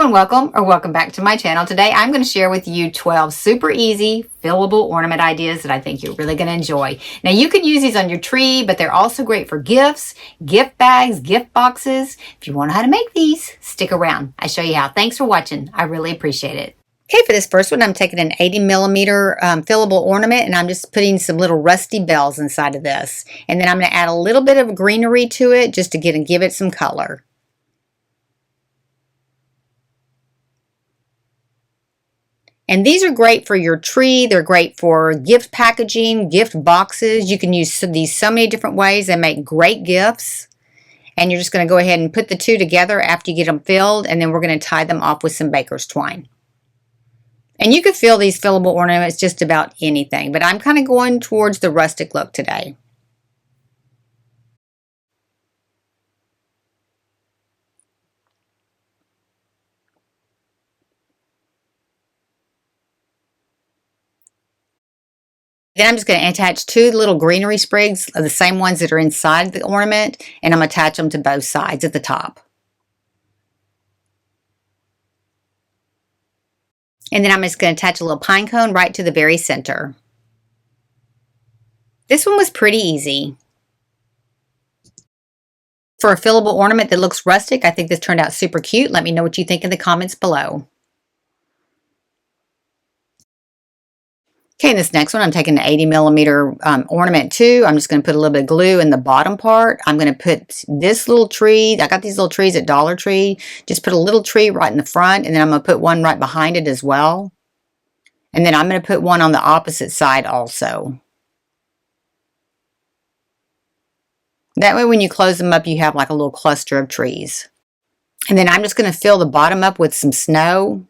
and welcome back to my channel. Today I'm going to share with you 12 super easy fillable ornament ideas that I think you're really going to enjoy. Now you can use these on your tree, but they're also great for gifts, gift bags, gift boxes. If you want to know how to make these, stick around. I show you how. Thanks for watching. I really appreciate it. Okay, for this first one, I'm taking an 80mm fillable ornament, and I'm just putting some little rusty bells inside of this. And then I'm going to add a little bit of greenery to it just to give it some color. And these are great for your tree. They're great for gift packaging, gift boxes. You can use these so many different ways. They make great gifts. And you're just going to go ahead and put the two together after you get them filled, and then we're going to tie them off with some baker's twine. And you could fill these fillable ornaments just about anything, but I'm kind of going towards the rustic look today. Then I'm just going to attach two little greenery sprigs, the same ones that are inside the ornament, and I'm going to attach them to both sides at the top. And then I'm just going to attach a little pine cone right to the very center. This one was pretty easy. For a fillable ornament that looks rustic, I think this turned out super cute. Let me know what you think in the comments below. Okay, in this next one, I'm taking an 80mm ornament too. I'm just going to put a little bit of glue in the bottom part. I'm going to put this little tree. I got these little trees at Dollar Tree. Just put a little tree right in the front, and then I'm going to put one right behind it as well. And then I'm going to put one on the opposite side also. That way when you close them up, you have like a little cluster of trees. And then I'm just going to fill the bottom up with some snow.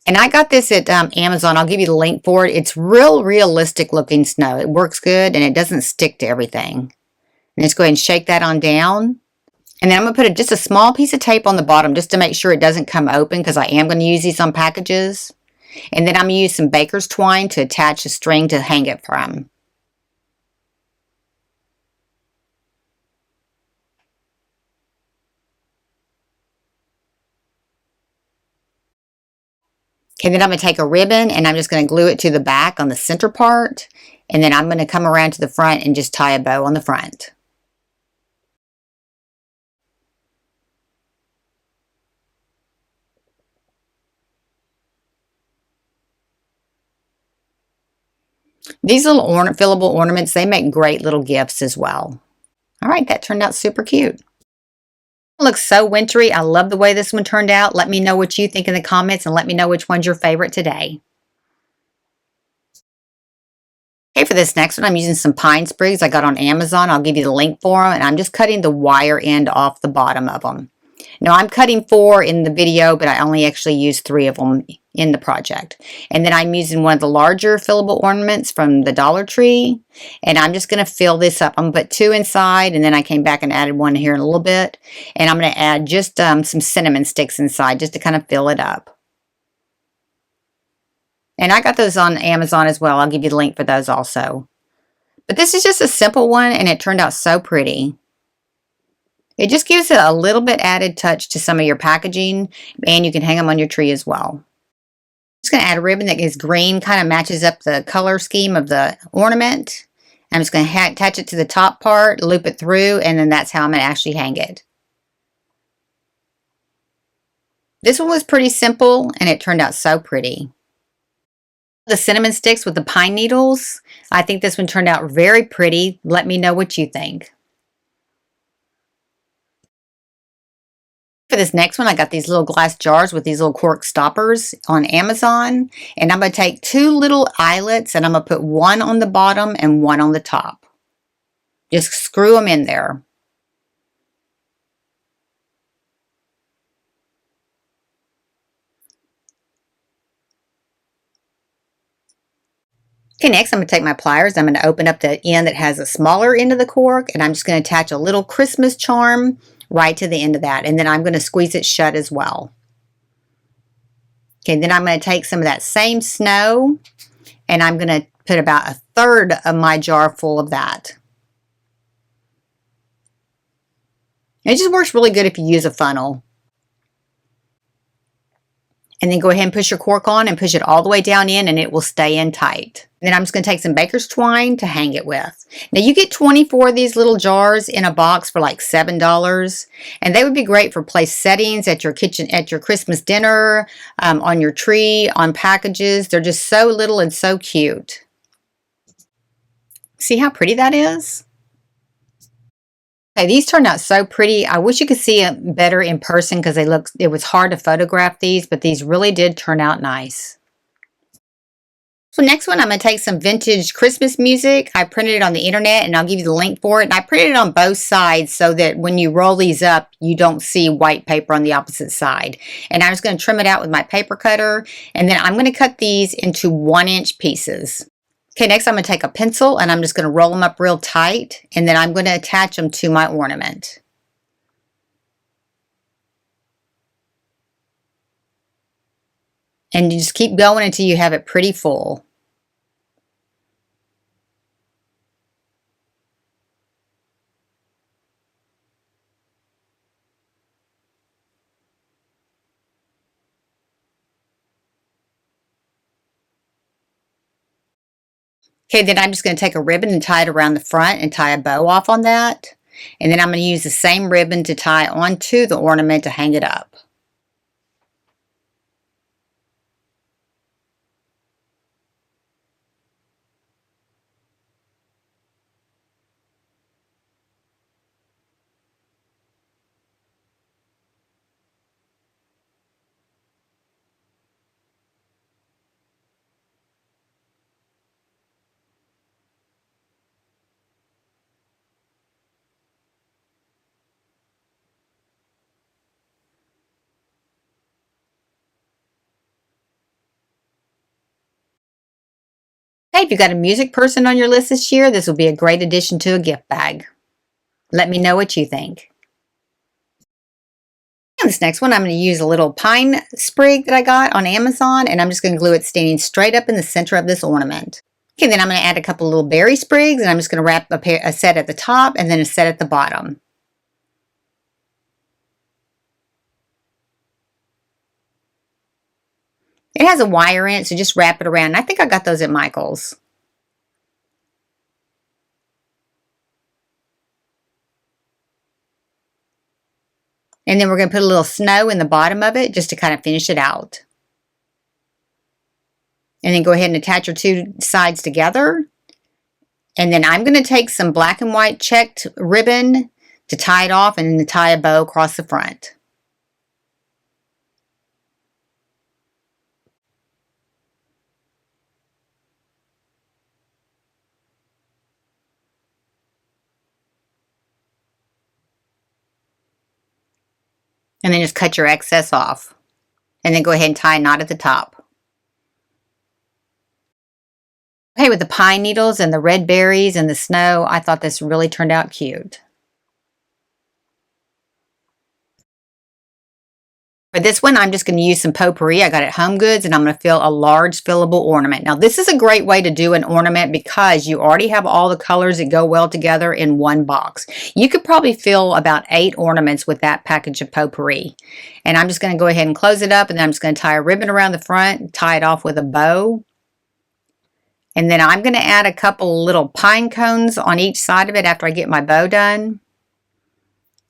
And I got this at Amazon. I'll give you the link for it. It's real realistic looking snow. It works good and it doesn't stick to everything. And just go ahead and shake that on down. And then I'm going to put just a small piece of tape on the bottom just to make sure it doesn't come open, because I am going to use these on packages. And then I'm going to use some baker's twine to attach a string to hang it from. Okay, then I'm going to take a ribbon and I'm just going to glue it to the back on the center part. And then I'm going to come around to the front and just tie a bow on the front. These little fillable ornaments, they make great little gifts as well. All right, that turned out super cute. It looks so wintry. I love the way this one turned out. Let me know what you think in the comments, and let me know which one's your favorite today. Okay, for this next one, I'm using some pine sprigs I got on Amazon. I'll give you the link for them, and I'm just cutting the wire end off the bottom of them. Now, I'm cutting 4 in the video, but I only actually used 3 of them in the project. And then I'm using one of the larger fillable ornaments from the Dollar Tree, and I'm just going to fill this up. I'm going to put 2 inside, and then I came back and added 1 here in a little bit. And I'm going to add just some cinnamon sticks inside just to kind of fill it up. And I got those on Amazon as well. I'll give you the link for those also. But this is just a simple one, and it turned out so pretty. It just gives it a little bit added touch to some of your packaging, and you can hang them on your tree as well. I'm just going to add a ribbon that is green, kind of matches up the color scheme of the ornament. I'm just going to attach it to the top part, loop it through, and then that's how I'm going to actually hang it. This one was pretty simple, and it turned out so pretty. The cinnamon sticks with the pine needles, I think this one turned out very pretty. Let me know what you think. For this next one, I got these little glass jars with these little cork stoppers on Amazon. And I'm going to take 2 little eyelets, and I'm going to put 1 on the bottom and 1 on the top. Just screw them in there. Okay, next I'm going to take my pliers. I'm going to open up the end that has a smaller end of the cork, and I'm just going to attach a little Christmas charm right to the end of that, and then I'm going to squeeze it shut as well. Okay, then I'm going to take some of that same snow, and I'm going to put about 1/3 of my jar full of that. It just works really good if you use a funnel. And then go ahead and push your cork on and push it all the way down in, and it will stay in tight. Then I'm just going to take some baker's twine to hang it with. Now you get 24 of these little jars in a box for like $7, and they would be great for place settings at your kitchen, at your Christmas dinner, on your tree, on packages. They're just so little and so cute. See how pretty that is? Okay, these turned out so pretty. I wish you could see it better in person because it was hard to photograph these, but these really did turn out nice. So next one, I'm going to take some vintage Christmas music. I printed it on the internet, and I'll give you the link for it. And I printed it on both sides so that when you roll these up, you don't see white paper on the opposite side. And I'm just going to trim it out with my paper cutter, and then I'm going to cut these into 1-inch pieces. Okay, next I'm going to take a pencil and I'm just going to roll them up real tight, and then I'm going to attach them to my ornament. And you just keep going until you have it pretty full. Okay, then I'm just going to take a ribbon and tie it around the front and tie a bow off on that. And then I'm going to use the same ribbon to tie onto the ornament to hang it up. Hey, if you've got a music person on your list this year, this will be a great addition to a gift bag. Let me know what you think. And this next one, I'm going to use a little pine sprig that I got on Amazon, and I'm just going to glue it standing straight up in the center of this ornament. Okay, then I'm going to add a couple little berry sprigs, and I'm just going to wrap a set at the top and then a set at the bottom. It has a wire in it, so just wrap it around. I think I got those at Michael's. And then we're going to put a little snow in the bottom of it just to kind of finish it out. And then go ahead and attach your two sides together. And then I'm going to take some black and white checked ribbon to tie it off and then to tie a bow across the front. And then just cut your excess off. And then go ahead and tie a knot at the top. Okay, with the pine needles and the red berries and the snow, I thought this really turned out cute. For this one, I'm just going to use some potpourri I got at Home Goods, and I'm going to fill a large fillable ornament. Now, this is a great way to do an ornament because you already have all the colors that go well together in one box. You could probably fill about 8 ornaments with that package of potpourri. And I'm just going to go ahead and close it up, and then I'm just going to tie a ribbon around the front, tie it off with a bow. And then I'm going to add a couple little pine cones on each side of it after I get my bow done.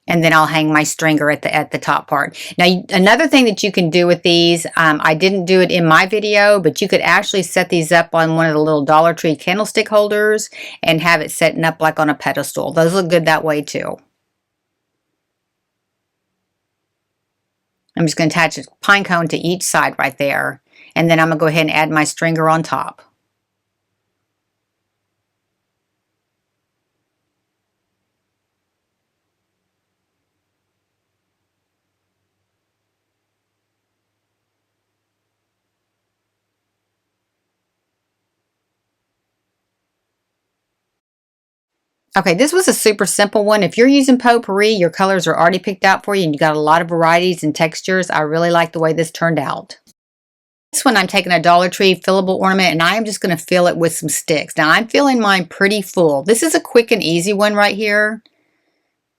And then I'll hang my stringer at the top part. Now, another thing that you can do with these, I didn't do it in my video, but you could actually set these up on one of the little Dollar Tree candlestick holders and have it setting up like on a pedestal. Those look good that way too. I'm just going to attach a pine cone to each side right there. And then I'm going to go ahead and add my stringer on top. Okay, this was a super simple one. If you're using potpourri, your colors are already picked out for you and you got a lot of varieties and textures. I really like the way this turned out. This one I'm taking a Dollar Tree fillable ornament and I am just going to fill it with some sticks. Now I'm filling mine pretty full. This is a quick and easy one right here.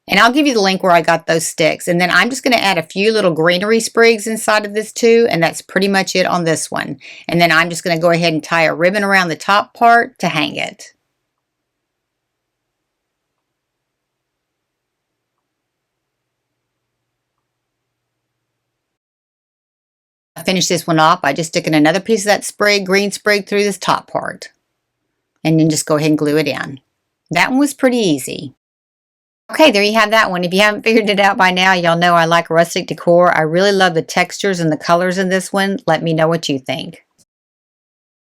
And I'll give you the link where I got those sticks. And then I'm just going to add a few little greenery sprigs inside of this too. And that's pretty much it on this one. And then I'm just going to go ahead and tie a ribbon around the top part to hang it. I finished this one off by just sticking another piece of that sprig, green sprig, through this top part. And then just go ahead and glue it in. That one was pretty easy. Okay, there you have that one. If you haven't figured it out by now, y'all know I like rustic decor. I really love the textures and the colors in this one. Let me know what you think.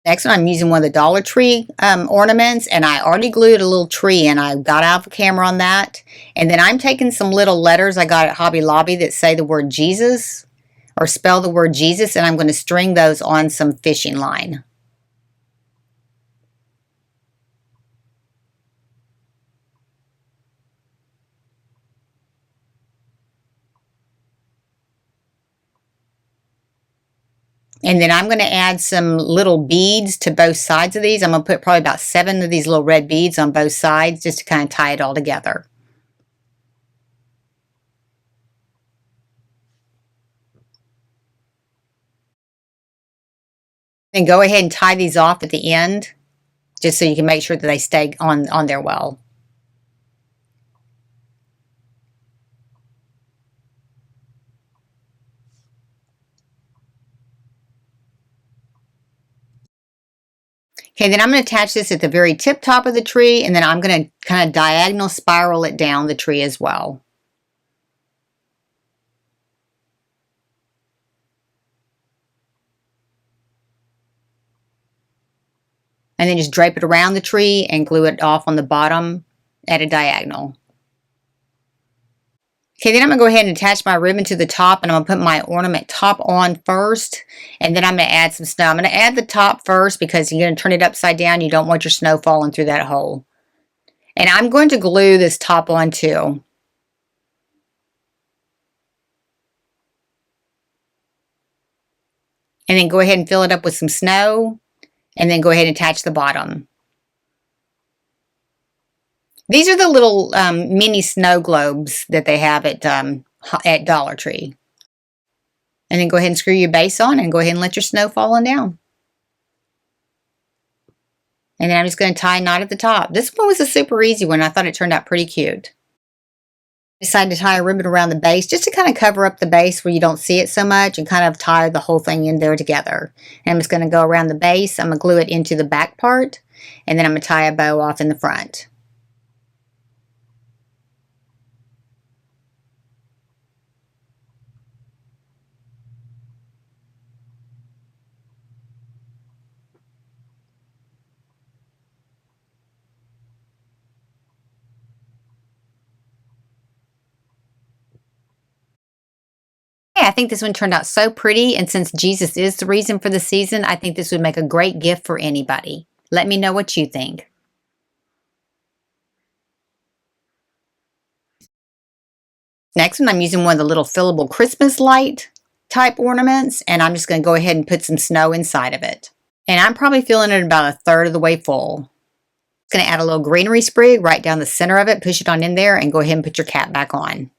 Next one, I'm using one of the Dollar Tree ornaments, and I already glued a little tree, and I got out the camera on that. And then I'm taking some little letters I got at Hobby Lobby that say the word Jesus, or spell the word Jesus, and I'm going to string those on some fishing line. And then I'm going to add some little beads to both sides of these. I'm going to put probably about 7 of these little red beads on both sides just to kind of tie it all together. Then go ahead and tie these off at the end just so you can make sure that they stay on there well. Okay, then I'm going to attach this at the very tip top of the tree, and then I'm going to kind of diagonal spiral it down the tree as well. And then just drape it around the tree and glue it off on the bottom at a diagonal. Okay, then I'm going to go ahead and attach my ribbon to the top, and I'm going to put my ornament top on first, and then I'm going to add some snow. I'm going to add the top first because you're going to turn it upside down. You don't want your snow falling through that hole. And I'm going to glue this top on too. And then go ahead and fill it up with some snow, and then go ahead and attach the bottom. These are the little mini snow globes that they have at Dollar Tree. And then go ahead and screw your base on and go ahead and let your snow fall on down. And then I'm just going to tie a knot at the top. This one was a super easy one. I thought it turned out pretty cute. I decided to tie a ribbon around the base just to kind of cover up the base where you don't see it so much and kind of tie the whole thing in there together. And I'm just going to go around the base. I'm going to glue it into the back part, and then I'm going to tie a bow off in the front. I think this one turned out so pretty, and since Jesus is the reason for the season, I think this would make a great gift for anybody. Let me know what you think. Next one, I'm using one of the little fillable Christmas light type ornaments, and I'm just going to go ahead and put some snow inside of it. And I'm probably filling it about 1/3 of the way full. Going to add a little greenery sprig right down the center of it, push it on in there, and go ahead and put your cap back on.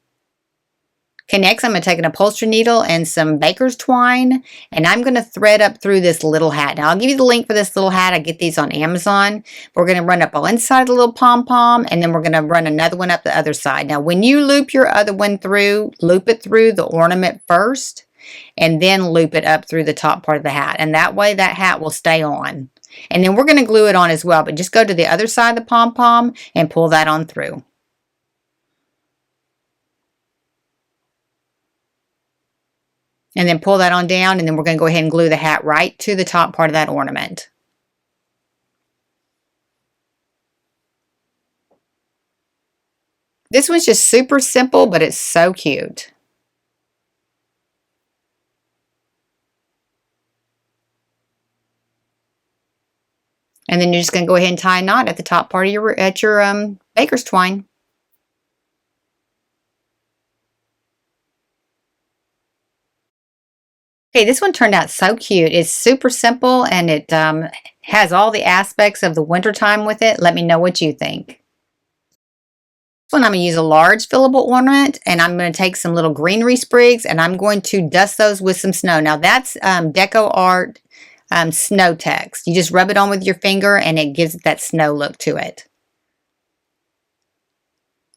Okay, next I'm going to take an upholstery needle and some baker's twine, and I'm going to thread up through this little hat. Now, I'll give you the link for this little hat. I get these on Amazon. We're going to run up on inside the little pom-pom, and then we're going to run another one up the other side. Now, when you loop your other one through, loop it through the ornament first, and then loop it up through the top part of the hat. And that way, that hat will stay on. And then we're going to glue it on as well, but just go to the other side of the pom-pom and pull that on through. And then pull that on down, and then we're going to go ahead and glue the hat right to the top part of that ornament. This one's just super simple, but it's so cute. And then you're just going to go ahead and tie a knot at the top part of your baker's twine. Okay, this one turned out so cute. It's super simple, and it has all the aspects of the wintertime with it. Let me know what you think. one, I'm going to use a large fillable ornament, and I'm going to take some little greenery sprigs, and I'm going to dust those with some snow. Now that's DecoArt Snow-Tex. You just rub it on with your finger, and it gives it that snow look to it.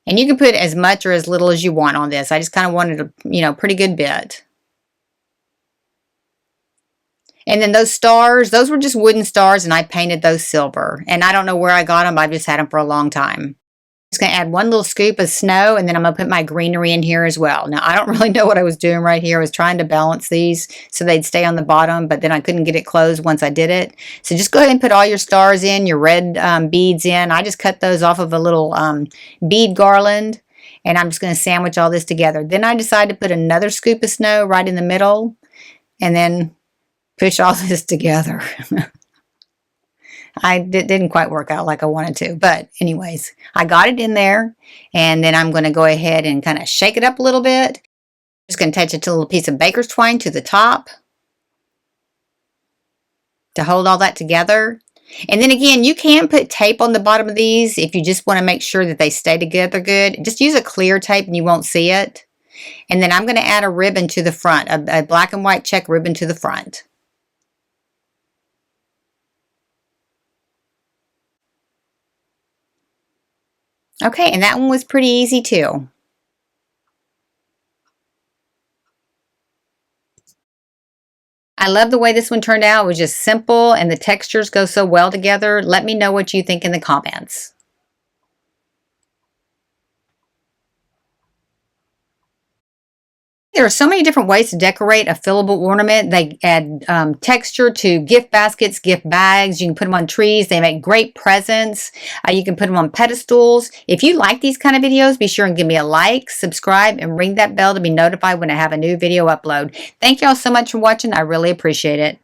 And you can put as much or as little as you want on this. I just kind of wanted a, pretty good bit. And then those stars, those were just wooden stars, and I painted those silver. And I don't know where I got them. I've just had them for a long time. Just going to add one little scoop of snow, and then I'm going to put my greenery in here as well. Now, I don't really know what I was doing right here. I was trying to balance these so they'd stay on the bottom, but then I couldn't get it closed once I did it. So just go ahead and put all your stars in, your red beads in. I just cut those off of a little bead garland, and I'm just going to sandwich all this together. Then I decided to put another scoop of snow right in the middle, and then push all this together. It didn't quite work out like I wanted to, but anyways, I got it in there, and then I'm going to go ahead and kind of shake it up a little bit. Just going to attach a little piece of baker's twine to the top to hold all that together. And then again, you can put tape on the bottom of these if you just want to make sure that they stay together good. Just use a clear tape and you won't see it. And then I'm going to add a ribbon to the front, a black and white check ribbon to the front. Okay, and that one was pretty easy too. I love the way this one turned out. It was just simple, and the textures go so well together. Let me know what you think in the comments. There are so many different ways to decorate a fillable ornament. They add texture to gift baskets, gift bags. You can put them on trees. They make great presents. You can put them on pedestals. If you like these kind of videos, be sure and give me a like, subscribe, and ring that bell to be notified when I have a new video upload. Thank y'all so much for watching. I really appreciate it.